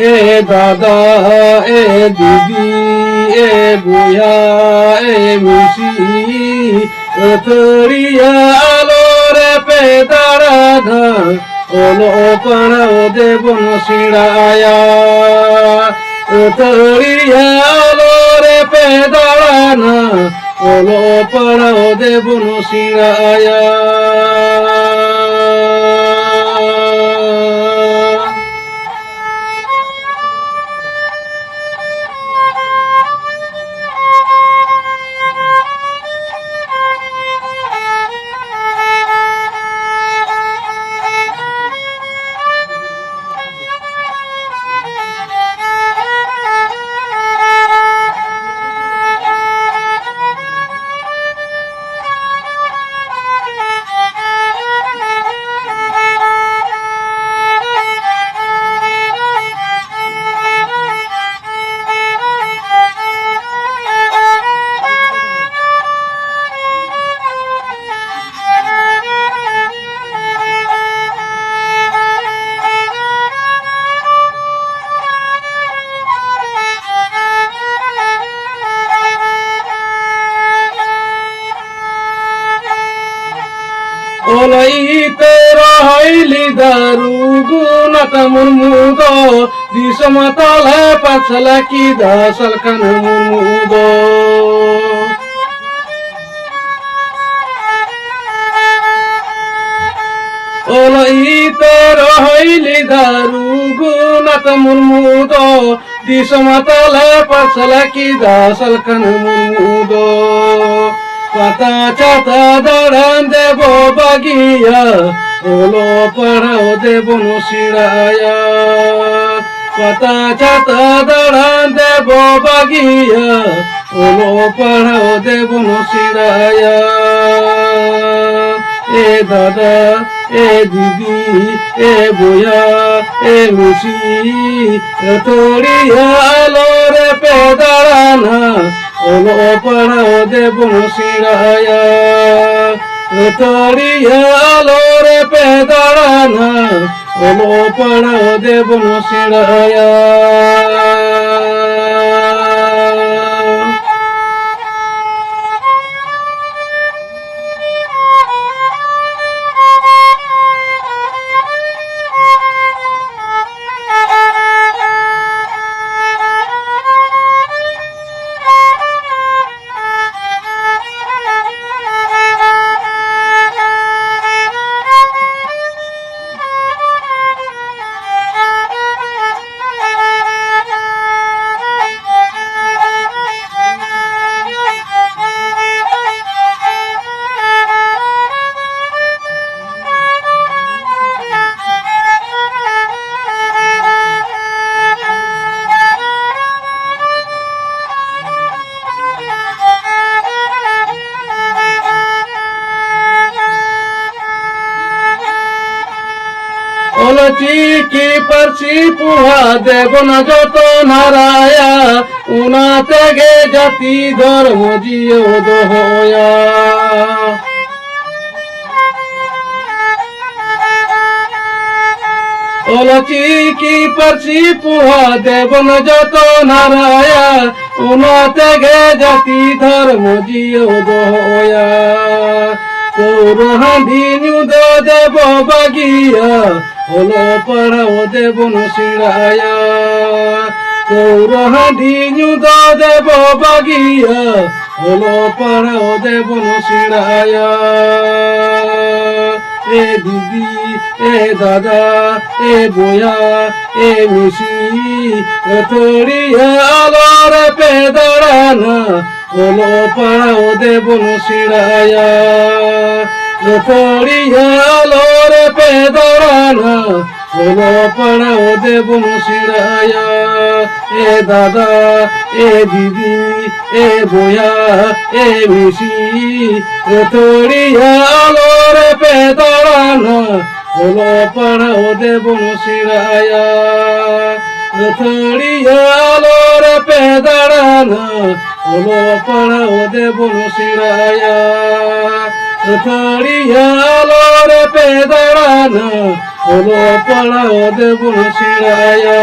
এ দাদা এ দিদি এ বুয়া এ মিশি থরিয়া আলোরে পেদারা ধা ওলো পাড়াও দেবন সিড়ায়া থরিয়া আলোরে পেদারা না ওলো পাড়াও দেবন সিড়ায়া ওলাইতে রহইলি দারু গুণাত মুরমুদ দিশমাতালে পাছলা কি দাসল কান মুরমুদ ওলাইতে রহইলি দারু গুণাত মুরমুদ দিশমাতালে পাছলা কি দাসল কান মুরমুদ পাতা ছাতা দাঁড়ান দেব বাগিয়া ওলো পাড়াও দেবন সিড়ায়া পাতা ছাতা দাঁড়ান দেব বাগিয়া ওলো পাড়াও দেবন সিড়ায়া এ দাদা এ দিদি এ বুয়া এ মিশি থরিয়া আলোরে পেদারানা ওলো পাড়াও দেবন সিড়ায়া থরিয়া আলোরে পেদারানা ওলো পাড়াও দেবন সিড়ায়া চিকি পারছি পুহা দেব না যত নারায়া উনাতে গে জাতি ধর্ম জিও দহয়া চিকি পারছি পুহা দেব না যত নারায়া উনাতে গে জাতি ধর্ম জিও দহয়া পৌরহাঁধি নিউদ দেব বাগিয়া ওলো পাড়াও দেবন সিড়ায়া পৌরহাঁধি নিউদ দেব বাগিয়া ওলো পাড়াও দেবন সিড়ায়া এ দিদি এ দাদা এ বুয়া এ মিশি থরিয়া আলোরে পেদারানা ওলো পাড়াও দেবন সিড়ায়া থরিয়া আলোরে পেদারানা ওলো পাড়াও দেবন সিড়ায়া এ দাদা এ দিদি এ বুয়া এ মিশি থরিয়া আলোরে পেদারানা ওলো পাড়াও দেবন সিড়ায়া থরিয়া আলোরে পেদারানা ওলো পাড়াও দেবন সিড়ায়া থরিয়া আলোরে পেদারানা ওলো পাড়াও দেবন সিড়ায়া।